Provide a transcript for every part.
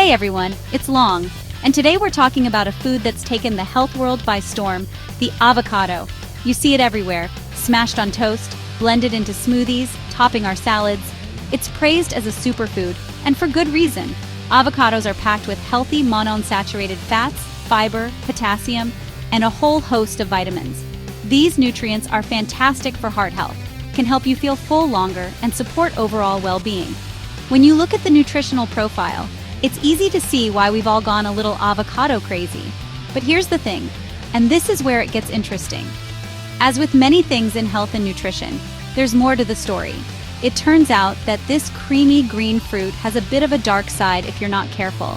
Hey everyone, it's Long, and today we're talking about a food that's taken the health world by storm, the avocado. You see it everywhere, smashed on toast, blended into smoothies, topping our salads. It's praised as a superfood, and for good reason. Avocados are packed with healthy monounsaturated fats, fiber, potassium, and a whole host of vitamins. These nutrients are fantastic for heart health, can help you feel full longer, and support overall well-being. When you look at the nutritional profile, it's easy to see why we've all gone a little avocado crazy. But here's the thing, and this is where it gets interesting. As with many things in health and nutrition, there's more to the story. It turns out that this creamy green fruit has a bit of a dark side if you're not careful.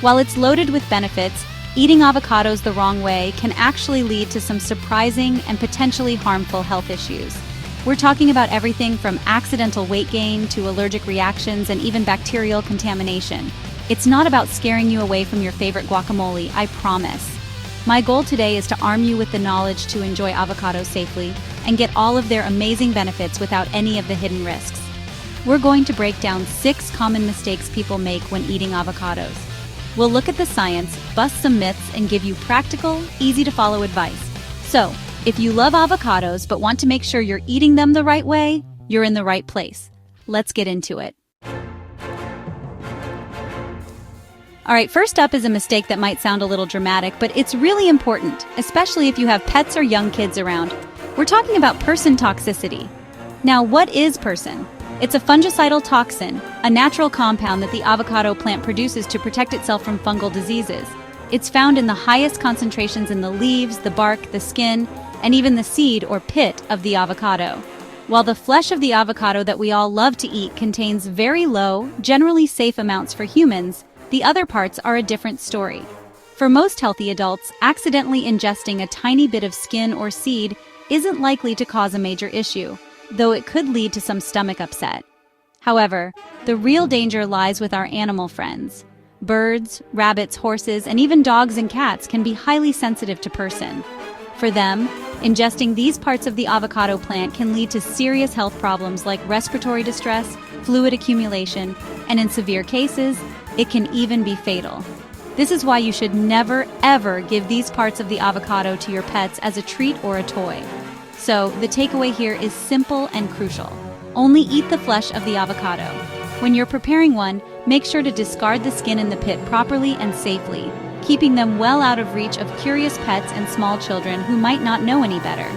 While it's loaded with benefits, eating avocados the wrong way can actually lead to some surprising and potentially harmful health issues. We're talking about everything from accidental weight gain to allergic reactions and even bacterial contamination. It's not about scaring you away from your favorite guacamole, I promise. My goal today is to arm you with the knowledge to enjoy avocados safely and get all of their amazing benefits without any of the hidden risks. We're going to break down 6 common mistakes people make when eating avocados. We'll look at the science, bust some myths, and give you practical, easy-to-follow advice. So, if you love avocados but want to make sure you're eating them the right way, you're in the right place. Let's get into it. Alright, first up is a mistake that might sound a little dramatic, but it's really important, especially if you have pets or young kids around. We're talking about persin toxicity. Now, what is persin? It's a fungicidal toxin, a natural compound that the avocado plant produces to protect itself from fungal diseases. It's found in the highest concentrations in the leaves, the bark, the skin, and even the seed or pit of the avocado. While the flesh of the avocado that we all love to eat contains very low, generally safe amounts for humans, the other parts are a different story. For most healthy adults, accidentally ingesting a tiny bit of skin or seed isn't likely to cause a major issue, though it could lead to some stomach upset. However, the real danger lies with our animal friends. Birds, rabbits, horses, and even dogs and cats can be highly sensitive to persin. For them, ingesting these parts of the avocado plant can lead to serious health problems like respiratory distress, fluid accumulation, and in severe cases, it can even be fatal. This is why you should never, ever give these parts of the avocado to your pets as a treat or a toy. So, the takeaway here is simple and crucial. Only eat the flesh of the avocado. When you're preparing one, make sure to discard the skin in the pit properly and safely, keeping them well out of reach of curious pets and small children who might not know any better.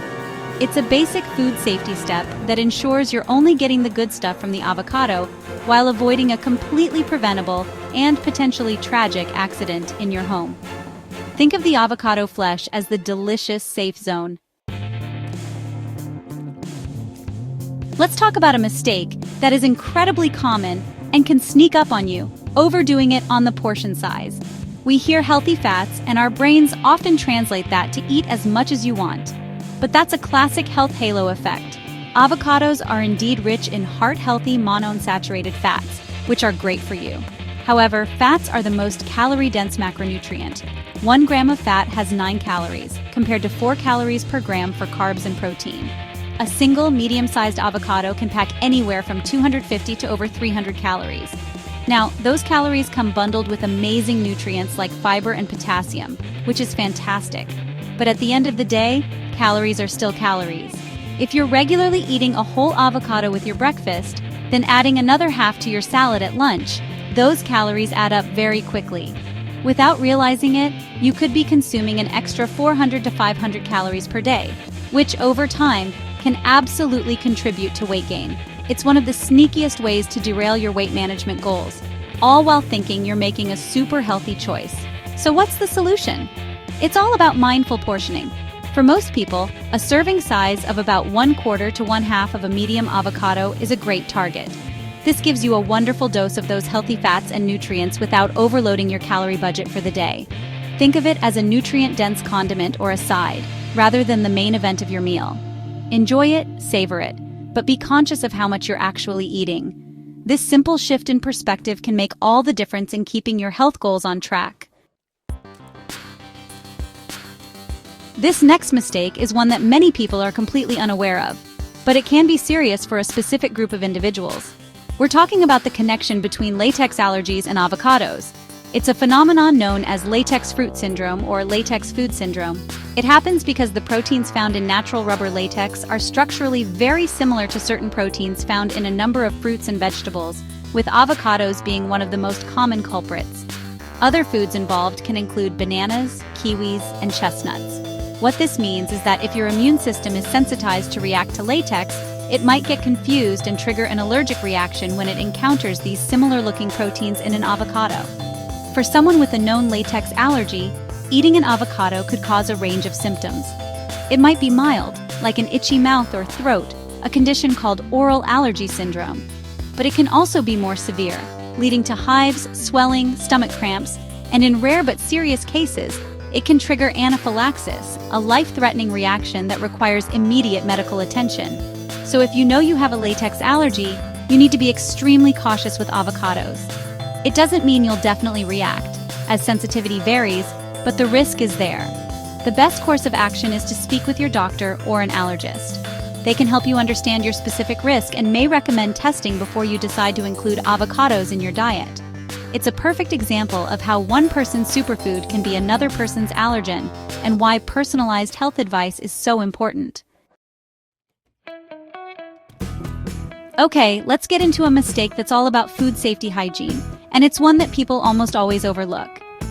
It's a basic food safety step that ensures you're only getting the good stuff from the avocado while avoiding a completely preventable and potentially tragic accident in your home. Think of the avocado flesh as the delicious safe zone. Let's talk about a mistake that is incredibly common and can sneak up on you, overdoing it on the portion size. We hear healthy fats, and our brains often translate that to eat as much as you want. But that's a classic health halo effect. Avocados are indeed rich in heart-healthy monounsaturated fats, which are great for you. However, fats are the most calorie-dense macronutrient. 1 gram of fat has 9 calories, compared to 4 calories per gram for carbs and protein. A single medium-sized avocado can pack anywhere from 250 to over 300 calories. Now, those calories come bundled with amazing nutrients like fiber and potassium, which is fantastic. But at the end of the day, calories are still calories. If you're regularly eating a whole avocado with your breakfast, then adding another half to your salad at lunch, those calories add up very quickly. Without realizing it, you could be consuming an extra 400 to 500 calories per day, which over time can absolutely contribute to weight gain. It's one of the sneakiest ways to derail your weight management goals, all while thinking you're making a super healthy choice. So what's the solution? It's all about mindful portioning. For most people, a serving size of about 1/4 to 1/2 of a medium avocado is a great target. This gives you a wonderful dose of those healthy fats and nutrients without overloading your calorie budget for the day. Think of it as a nutrient-dense condiment or a side, rather than the main event of your meal. Enjoy it, savor it, but be conscious of how much you're actually eating. This simple shift in perspective can make all the difference in keeping your health goals on track. This next mistake is one that many people are completely unaware of, but it can be serious for a specific group of individuals. We're talking about the connection between latex allergies and avocados. It's a phenomenon known as latex fruit syndrome or latex food syndrome. It happens because the proteins found in natural rubber latex are structurally very similar to certain proteins found in a number of fruits and vegetables, with avocados being one of the most common culprits. Other foods involved can include bananas, kiwis, and chestnuts. What this means is that if your immune system is sensitized to react to latex, it might get confused and trigger an allergic reaction when it encounters these similar-looking proteins in an avocado. For someone with a known latex allergy, eating an avocado could cause a range of symptoms. It might be mild, like an itchy mouth or throat, a condition called oral allergy syndrome. But it can also be more severe, leading to hives, swelling, stomach cramps, and in rare but serious cases, it can trigger anaphylaxis, a life-threatening reaction that requires immediate medical attention. So if you know you have a latex allergy, you need to be extremely cautious with avocados. It doesn't mean you'll definitely react, as sensitivity varies, but the risk is there. The best course of action is to speak with your doctor or an allergist. They can help you understand your specific risk and may recommend testing before you decide to include avocados in your diet. It's a perfect example of how one person's superfood can be another person's allergen, and why personalized health advice is so important. Okay, let's get into a mistake that's all about food safety hygiene, and it's one that people almost always overlook.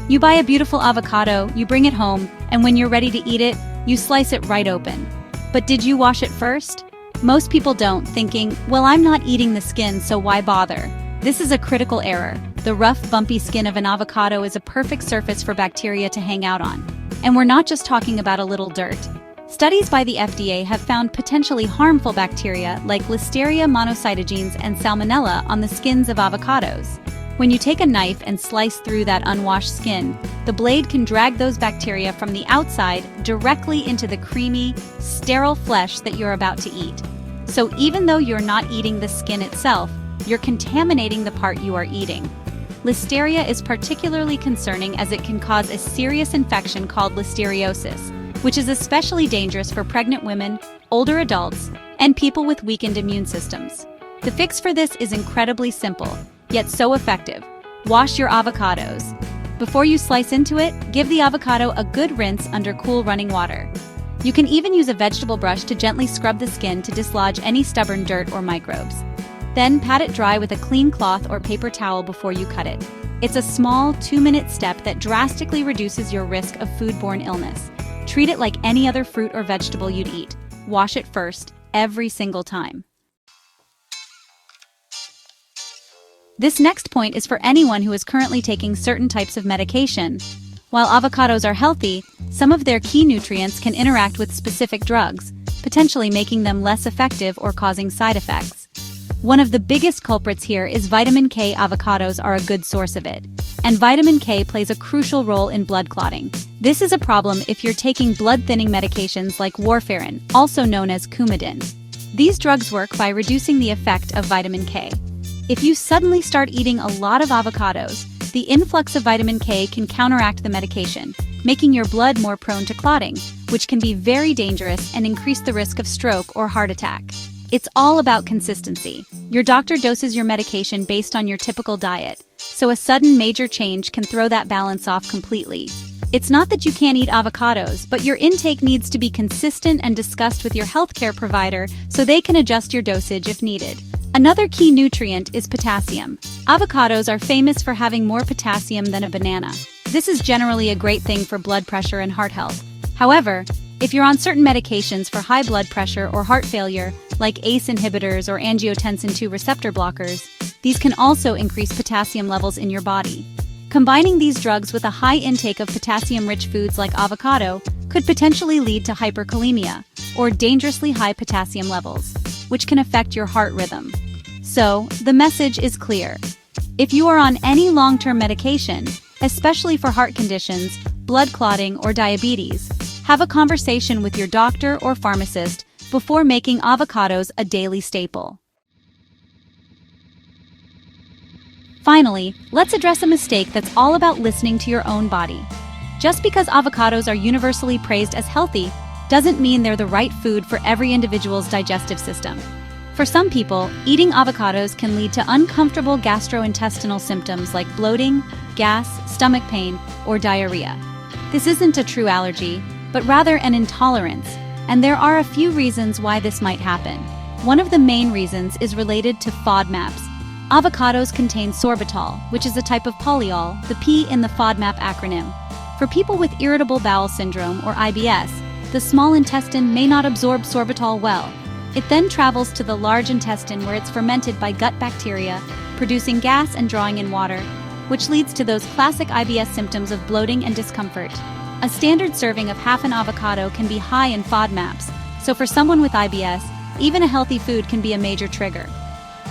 You buy a beautiful avocado, you bring it home, and when you're ready to eat it, you slice it right open. But did you wash it first? Most people don't, thinking, well, I'm not eating the skin, so why bother? This is a critical error. The rough, bumpy skin of an avocado is a perfect surface for bacteria to hang out on. And we're not just talking about a little dirt. Studies by the FDA have found potentially harmful bacteria like Listeria monocytogenes and Salmonella on the skins of avocados. When you take a knife and slice through that unwashed skin, the blade can drag those bacteria from the outside directly into the creamy, sterile flesh that you're about to eat. So even though you're not eating the skin itself, you're contaminating the part you are eating. Listeria is particularly concerning as it can cause a serious infection called listeriosis, which is especially dangerous for pregnant women, older adults, and people with weakened immune systems. The fix for this is incredibly simple, yet so effective. Wash your avocados. Before you slice into it, give the avocado a good rinse under cool running water. You can even use a vegetable brush to gently scrub the skin to dislodge any stubborn dirt or microbes. Then pat it dry with a clean cloth or paper towel before you cut it. It's a small, 2-minute step that drastically reduces your risk of foodborne illness. Treat it like any other fruit or vegetable you'd eat. Wash it first, every single time. This next point is for anyone who is currently taking certain types of medication. While avocados are healthy, some of their key nutrients can interact with specific drugs, potentially making them less effective or causing side effects. One of the biggest culprits here is vitamin K. Avocados are a good source of it, and vitamin K plays a crucial role in blood clotting. This is a problem if you're taking blood-thinning medications like warfarin, also known as Coumadin. These drugs work by reducing the effect of vitamin K. If you suddenly start eating a lot of avocados, the influx of vitamin K can counteract the medication, making your blood more prone to clotting, which can be very dangerous and increase the risk of stroke or heart attack. It's all about consistency. Your doctor doses your medication based on your typical diet, so a sudden major change can throw that balance off completely. It's not that you can't eat avocados, but your intake needs to be consistent and discussed with your healthcare provider so they can adjust your dosage if needed. Another key nutrient is potassium. Avocados are famous for having more potassium than a banana. This is generally a great thing for blood pressure and heart health. However, if you're on certain medications for high blood pressure or heart failure, like ACE inhibitors or angiotensin II receptor blockers, these can also increase potassium levels in your body. Combining these drugs with a high intake of potassium-rich foods like avocado could potentially lead to hyperkalemia, or dangerously high potassium levels, which can affect your heart rhythm. So, the message is clear. If you are on any long-term medication, especially for heart conditions, blood clotting, or diabetes, have a conversation with your doctor or pharmacist before making avocados a daily staple. Finally, let's address a mistake that's all about listening to your own body. Just because avocados are universally praised as healthy doesn't mean they're the right food for every individual's digestive system. For some people, eating avocados can lead to uncomfortable gastrointestinal symptoms like bloating, gas, stomach pain, or diarrhea. This isn't a true allergy, but rather an intolerance, and there are a few reasons why this might happen. One of the main reasons is related to FODMAPs. Avocados contain sorbitol, which is a type of polyol, the P in the FODMAP acronym. For people with irritable bowel syndrome or IBS, the small intestine may not absorb sorbitol well. It then travels to the large intestine where it's fermented by gut bacteria, producing gas and drawing in water, which leads to those classic IBS symptoms of bloating and discomfort. A standard serving of half an avocado can be high in FODMAPs, so for someone with IBS, even a healthy food can be a major trigger.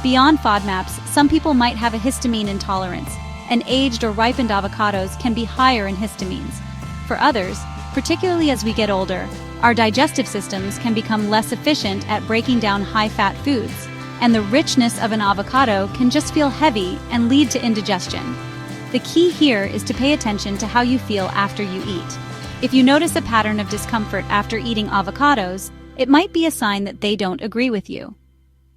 Beyond FODMAPs, some people might have a histamine intolerance, and aged or ripened avocados can be higher in histamines. For others, particularly as we get older, our digestive systems can become less efficient at breaking down high-fat foods, and the richness of an avocado can just feel heavy and lead to indigestion. The key here is to pay attention to how you feel after you eat. If you notice a pattern of discomfort after eating avocados, it might be a sign that they don't agree with you.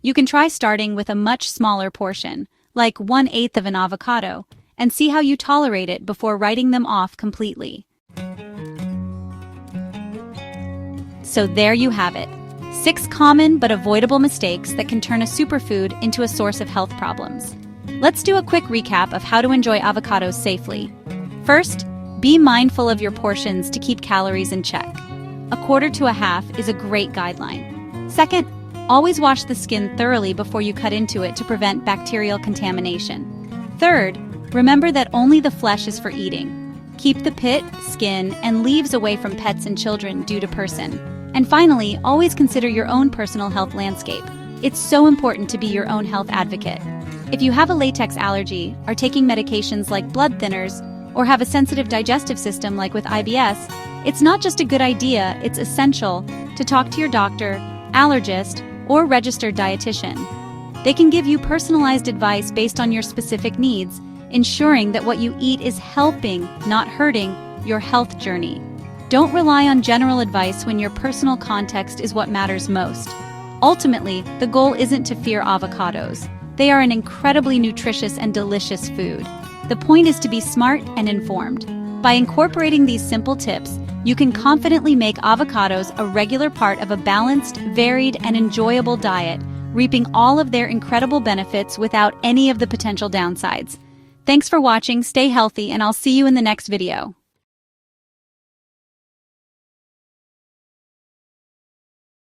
You can try starting with a much smaller portion, like 1/8 of an avocado, and see how you tolerate it before writing them off completely. So there you have it. 6 common but avoidable mistakes that can turn a superfood into a source of health problems. Let's do a quick recap of how to enjoy avocados safely. First, be mindful of your portions to keep calories in check. 1/4 to 1/2 is a great guideline. Second, always wash the skin thoroughly before you cut into it to prevent bacterial contamination. Third, remember that only the flesh is for eating. Keep the pit, skin, and leaves away from pets and children due to person. And finally, always consider your own personal health landscape. It's so important to be your own health advocate. If you have a latex allergy, are taking medications like blood thinners, or have a sensitive digestive system like with IBS, it's not just a good idea, it's essential to talk to your doctor, allergist, or registered dietitian. They can give you personalized advice based on your specific needs, ensuring that what you eat is helping, not hurting, your health journey. Don't rely on general advice when your personal context is what matters most. Ultimately, the goal isn't to fear avocados. They are an incredibly nutritious and delicious food. The point is to be smart and informed. By incorporating these simple tips, you can confidently make avocados a regular part of a balanced, varied, and enjoyable diet, reaping all of their incredible benefits without any of the potential downsides. Thanks for watching, stay healthy, and I'll see you in the next video.